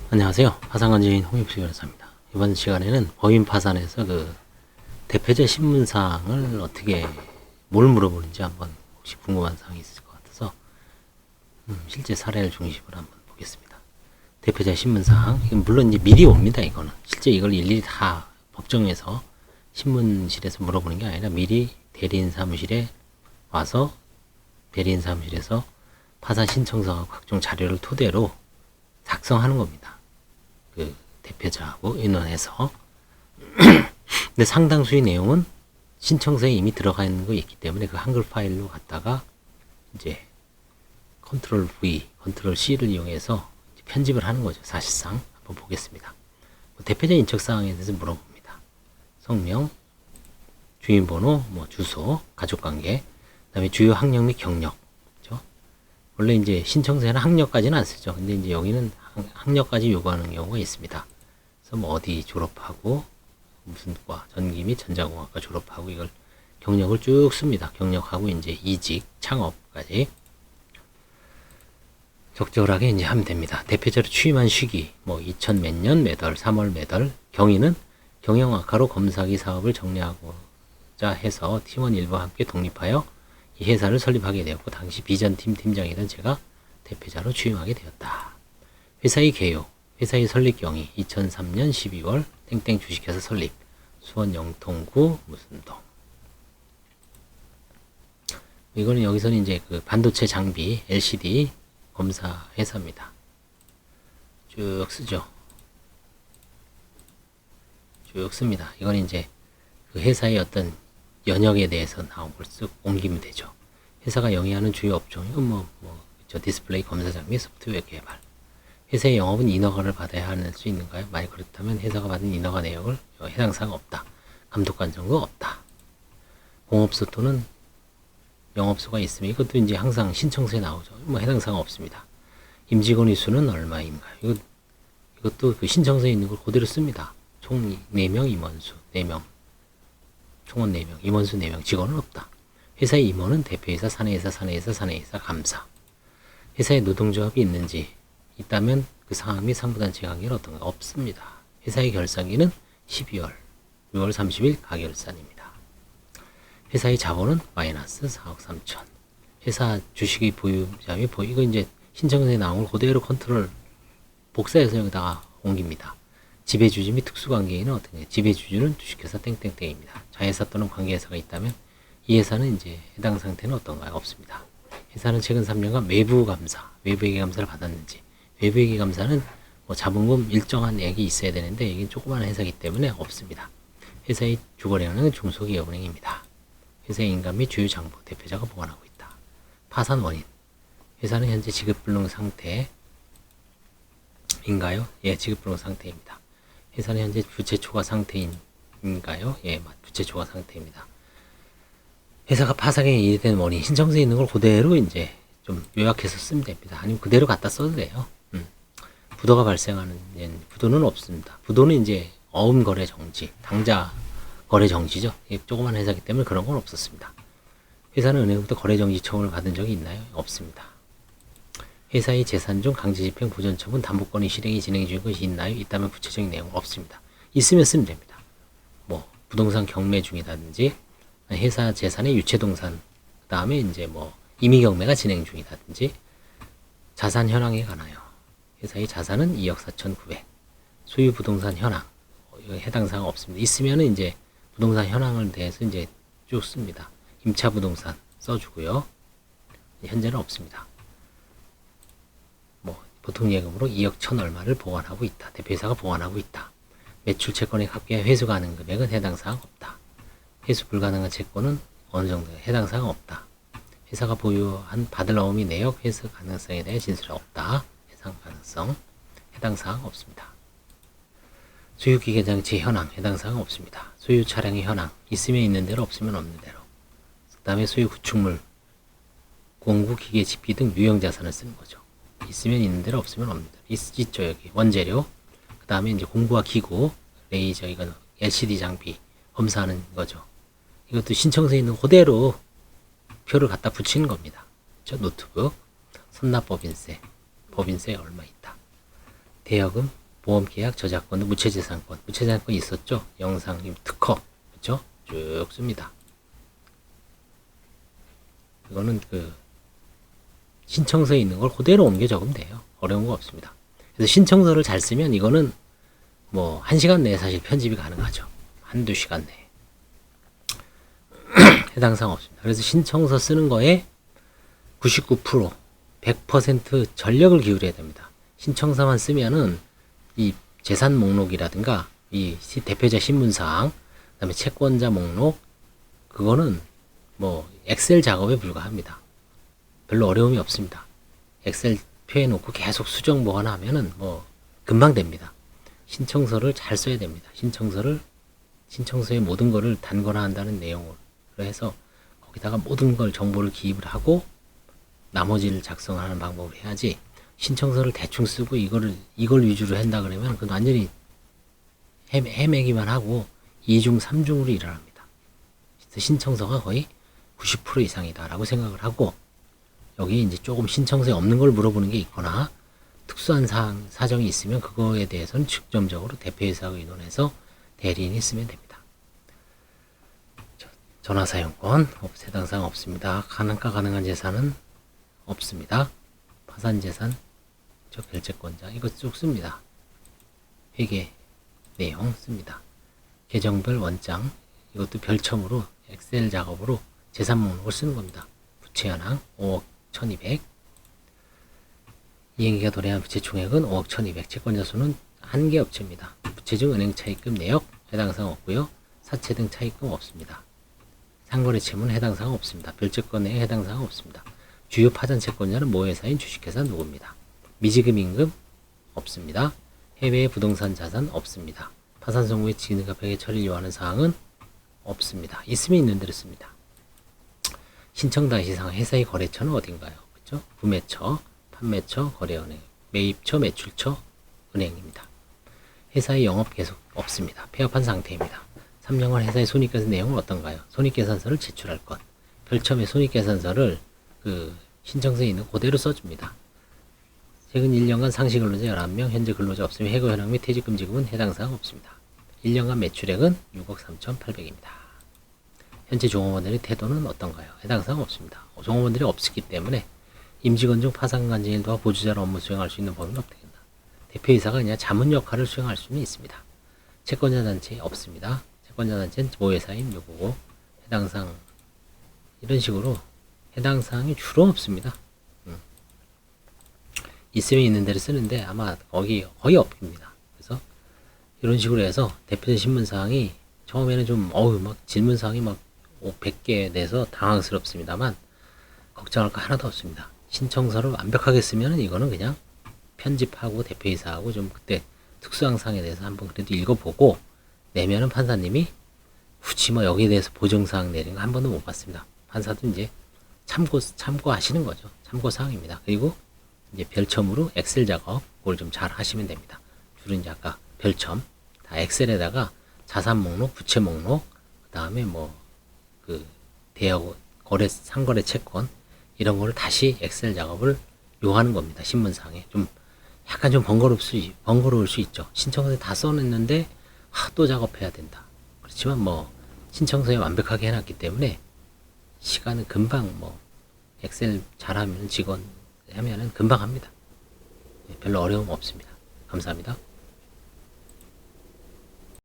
안녕하세요. 파산관제인 홍익수 변호사입니다. 이번 시간에는 법인 파산에서 대표자 신문사항을 뭘 물어보는지 한번 혹시 궁금한 사항이 있을 것 같아서 실제 사례를 중심으로 한번 보겠습니다. 대표자 신문사항, 이건 물론 이제 미리 옵니다. 이거는 실제 이걸 일일이 다 법정에서 신문실에서 물어보는 게 아니라 미리 대리인 사무실에 와서 대리인 사무실에서 파산 신청서와 각종 자료를 토대로 작성하는 겁니다. 대표자하고 의논해서. 근데 상당수의 내용은 신청서에 이미 들어가 있는 거 있기 때문에 그 한글 파일로 갖다가 이제 컨트롤 V, 컨트롤 C를 이용해서 편집을 하는 거죠. 사실상 한번 보겠습니다. 대표자 인적 사항에 대해서 물어봅니다. 성명, 주민번호, 주소, 가족관계, 그다음에 주요 학력 및 경력. 그렇죠? 원래 이제 신청서에는 학력까지는 안 쓰죠. 근데 이제 여기는 학력까지 요구하는 경우가 있습니다. 그래서 어디 졸업하고 무슨 과, 전기 및 전자공학과 졸업하고 이걸 경력을 쭉 씁니다. 경력하고 이제 이직, 창업까지 적절하게 이제 하면 됩니다. 대표자로 취임한 시기, 2000 몇 년 몇 월, 3월 몇 월, 경위는 경영학과로 검사기 사업을 정리하고자 해서 팀원 일부와 함께 독립하여 이 회사를 설립하게 되었고 당시 비전팀 팀장이던 제가 대표자로 취임하게 되었다. 회사의 개요, 회사의 설립 경위 2003년 12월 땡땡 주식회사 설립 수원 영통구 무슨 동. 이거는 여기서는 이제 반도체 장비 LCD 검사 회사입니다. 쭉 쓰죠. 쭉 씁니다. 이건 이제 그 회사의 어떤 연역에 대해서 나온 걸 쓱 옮기면 되죠. 회사가 영위하는 주요 업종이 디스플레이 검사 장비 소프트웨어 개발. 회사의 영업은 인허가를 받아야 할 수 있는가요? 만약 그렇다면 회사가 받은 인허가 내역을 해당 사항 없다. 감독관 정보 없다. 공업소 또는 영업소가 있으면 이것도 이제 항상 신청서에 나오죠. 해당 사항 없습니다. 임직원의 수는 얼마인가요? 이것도 그 신청서에 있는 걸 그대로 씁니다. 총 4명 임원수 4명. 총원 4명, 임원수 4명, 직원은 없다. 회사의 임원은 대표이사, 사내이사, 사내이사, 사내이사, 감사. 회사에 노동조합이 있는지 있다면 그 상황 및 상부단체 관계는 어떤가? 없습니다. 회사의 결산기는 12월 6월 30일 가결산입니다. 회사의 자본은 마이너스 4억 3천. 회사 주식의 보유자 및 이거 이제 신청서에 나온 걸 그대로 컨트롤 복사해서 여기다가 옮깁니다. 지배주주 및 특수관계인은 어떤가요? 지배주주는 주식회사 땡땡땡입니다. 자회사 또는 관계회사가 있다면 이 회사는 이제 해당 상태는 어떤가요? 없습니다. 회사는 최근 3년간 외부 감사, 외부회계 감사를 받았는지. 외부회계 감사는 자본금 일정한 액이 있어야 되는데 이게 조그마한 회사이기 때문에 없습니다. 회사의 주거래은행은 중소기업은행입니다. 회사의 인감 및 주요 장부 대표자가 보관하고 있다. 파산 원인. 회사는 현재 지급불능 상태인가요? 예, 지급불능 상태입니다. 회사는 현재 부채 초과 상태인가요? 예, 부채 초과 상태입니다. 회사가 파산에 이르된 원인, 신청서에 있는 걸 그대로 이제 좀 요약해서 쓰면 됩니다. 아니면 그대로 갖다 써도 돼요. 부도가 발생하는, 부도는 없습니다. 부도는 이제 어음 거래 정지, 당자 거래 정지죠. 조그만 회사이기 때문에 그런 건 없었습니다. 회사는 은행부터 거래 정지 청원을 받은 적이 있나요? 없습니다. 회사의 재산 중 강제집행 부전처분 담보권의 실행이 진행 중인 것이 있나요? 있다면 구체적인 내용은 없습니다. 있으면 쓰면 됩니다. 부동산 경매 중이라든지 회사 재산의 유체동산, 그 다음에 이제 임의 경매가 진행 중이라든지 자산 현황에 관하여 회사의 자산은 2억 4,900. 소유 부동산 현황 해당 사항 없습니다. 있으면은 이제 부동산 현황을 대해서 이제 쭉 씁니다. 임차 부동산 써주고요. 현재는 없습니다. 보통 예금으로 2억 1천 얼마를 보관하고 있다. 대표이사가 보관하고 있다. 매출 채권의 합계 회수 가능 금액은 해당 사항 없다. 회수 불가능한 채권은 어느 정도 해당 사항 없다. 회사가 보유한 받을 어음이 내역 회수 가능성에 대해 진술이 없다. 해당 가능성 해당 사항 없습니다. 소유 기계 장치 현황 해당 사항 없습니다. 소유 차량의 현황 있으면 있는 대로 없으면 없는 대로. 그 다음에 소유 구축물, 공구 기계 집기 등 유형 자산을 쓰는 거죠. 있으면 있는 대로 없으면 없는 대로. 있죠 여기 원재료. 그 다음에 이제 공구와 기구, 레이저 이건 LCD 장비 검사하는 거죠. 이것도 신청서에 있는 그대로 표를 갖다 붙이는 겁니다. 그렇죠? 노트북, 선납법인세, 법인세 얼마 있다. 대여금, 보험계약, 저작권도 무체재산권. 무체재산권 있었죠? 영상, 특허. 그쵸? 쭉 씁니다. 이거는 신청서에 있는 걸 그대로 옮겨 적으면 돼요. 어려운 거 없습니다. 그래서 신청서를 잘 쓰면 이거는 뭐 1시간 내에 사실 편집이 가능하죠. 한두 시간 내에. 해당 사항 없습니다. 그래서 신청서 쓰는 거에 99%, 100% 전력을 기울여야 됩니다. 신청서만 쓰면은 이 재산 목록이라든가 이 대표자 신분사항, 그다음에 채권자 목록, 그거는 뭐 엑셀 작업에 불과합니다. 별로 어려움이 없습니다. 엑셀 표해 놓고 계속 수정 보완하면은 뭐 금방 됩니다. 신청서를 잘 써야 됩니다. 신청서의 모든 거를 단권화한다는 내용으로 해서 거기다가 모든 걸 정보를 기입을 하고 나머지를 작성하는 방법을 해야지, 신청서를 대충 쓰고 이걸 위주로 한다 그러면 그건 완전히 헤매기만 하고 2중 3중으로 일을 합니다. 그래서 신청서가 거의 90% 이상이다라고 생각을 하고, 여기 이제 조금 신청서에 없는 걸 물어보는 게 있거나 특수한 사정이 있으면 그거에 대해서는 직접적으로 대표이사하고 의논해서 대리인이 쓰면 됩니다. 전화사용권 해당 사항 없습니다. 가능가 가능한 재산은 없습니다. 파산재산, 결제권자 이거 쭉 씁니다. 회계 내용 씁니다. 계정별 원장 이것도 별첨으로 엑셀 작업으로 재산 목록을 쓰는 겁니다. 부채 현황 5억 1200, 이행기가 도래한 부채 총액은 5억 1200, 채권자 수는 한 개 업체입니다. 부채 중 은행 차입금 내역 해당 사항 없고요. 사채 등 차입금 없습니다. 상거래 채무는 해당 사항 없습니다. 별채권 내에 해당 사항 없습니다. 주요 파전 채권자는 모회사인 주식회사 누구입니다. 미지급 임금 없습니다. 해외의 부동산 자산 없습니다. 파산 선고의 진급회계 처리를 요하는 사항은 없습니다. 있으면 있는 대로 씁니다. 신청 당시 사항, 회사의 거래처는 어딘가요? 그렇죠? 구매처, 판매처, 거래은행, 매입처, 매출처, 은행입니다. 회사의 영업 계속 없습니다. 폐업한 상태입니다. 3년간 회사의 손익계산 내용은 어떤가요? 손익계산서를 제출할 것. 별첨의 손익계산서를 신청서에 있는 그대로 써줍니다. 최근 1년간 상시 근로자 11명, 현재 근로자 없으면 해고 현황 및 퇴직금지금은 해당 사항 없습니다. 1년간 매출액은 6억 3,800입니다. 현재 종업원들의 태도는 어떤가요? 해당 사항 없습니다. 종업원들이 없었기 때문에 임직원 중 파산관계인 도와 보조자로 업무 수행할 수 있는 범위는 없겠다. 대표이사가 그냥 자문 역할을 수행할 수는 있습니다. 채권자 단체 없습니다. 채권자 단체는 모회사인 누구고, 해당 사항 이런 식으로 해당 사항이 주로 없습니다. 있으면 있는 대로 쓰는데 아마 거의 없습니다. 그래서 이런 식으로 해서 대표적 신문사항이 처음에는 좀 막 질문사항이 막 100개 내서 당황스럽습니다만 걱정할 거 하나도 없습니다. 신청서를 완벽하게 쓰면 이거는 그냥 편집하고 대표이사하고 좀 그때 특수한 사항에 대해서 한번 그래도 읽어보고 내면은 판사님이 굳이 뭐 여기에 대해서 보정사항 내리는 거 한 번도 못 봤습니다. 판사도 이제 참고하시는 거죠. 참고사항입니다. 그리고 이제 별첨으로 엑셀 작업 그걸 좀 잘 하시면 됩니다. 주로 이제 아까 별첨 다 엑셀에다가 자산 목록, 부채 목록, 그 다음에 대여 거래, 상거래 채권 이런 거를 다시 엑셀 작업을 요하는 겁니다. 신문상에 약간 좀 번거로울 수 있죠. 신청서에 다 써냈는데 또 작업해야 된다. 그렇지만 신청서에 완벽하게 해놨기 때문에 시간은 금방 엑셀 잘하면 직원 하면은 금방 합니다. 별로 어려움 없습니다. 감사합니다.